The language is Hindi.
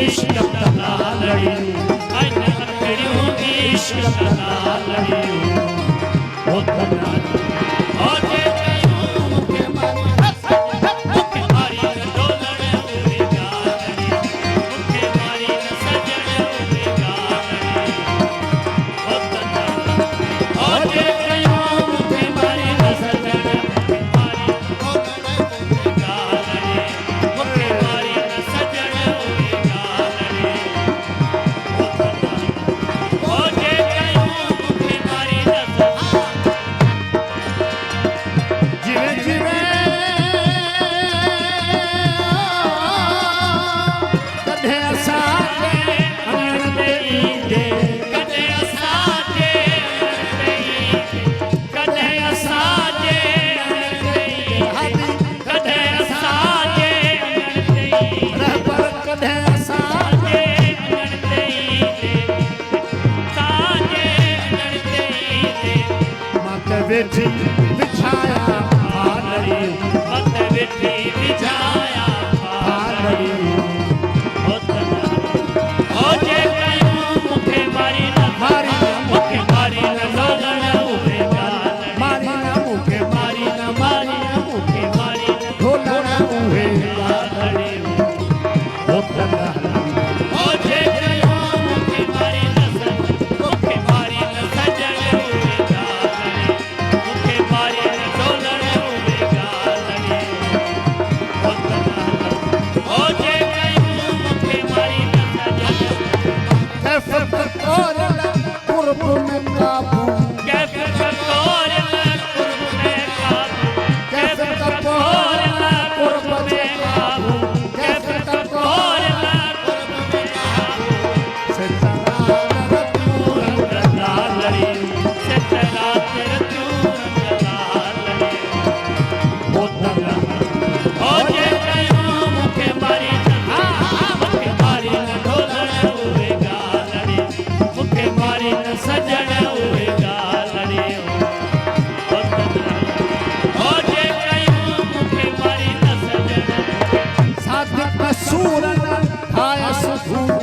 इश्क तना लड़ियूं अन अखड़ियूं इश्क तना लड़ियूं ओ तना ओ जे कयूं मुखे मारी न डोलण उहे गालड़ी मुखे मारी न सजण उहे गालड़ी ओ तना ओ जे कयूं मुखे मारी न सजण मारी डोलण उहे गालड़ी मुखे मारी न सजण उहे गालड़ी ओ तना ओ जे कयूं मुखे मारी न जीवे जीवे कदे असांजे अमर देईंदे कदे असांजे कदे असांजे कदे असांजे रहबर कदे असांजे मत वेठी बिछाया भालड़ी मत विठी विझाया भालड़ी ओ तना ओ जे कयूं मुखे मारी न मारी न मुखे मारी न डोलण उहे गालड़ी मारी न मुखे मारी न मारी न मुखे मारी न ढोलण उहे गालड़ी ओ तना ओ जे कयूं मुखे मारी न मुखे मारी न सजण उहे गालड़ी मुखे मारी न डोलण उहे गालड़ी ओ तना ओ जे कयूं मुखे मारी न सजण कैफत कोरल कुर्ब में काबू कैसे कपोर कुर्ब में काबू कैसे कपोर कुर्ब में काबू कैसे कपोर कुर्ब में काबू सितारा रतूर लालड़ी सतरा तेरे तू लालड़ी ओ तना ओ जे कयूं मुखे मारी न मुखे मारी न ढोलण उहे गालड़ी मुखे मारी न सजण उहे गालड़ी ओ तना ओ जे कयूं मुखे मारी न सजण साध कसूर न खायस भूत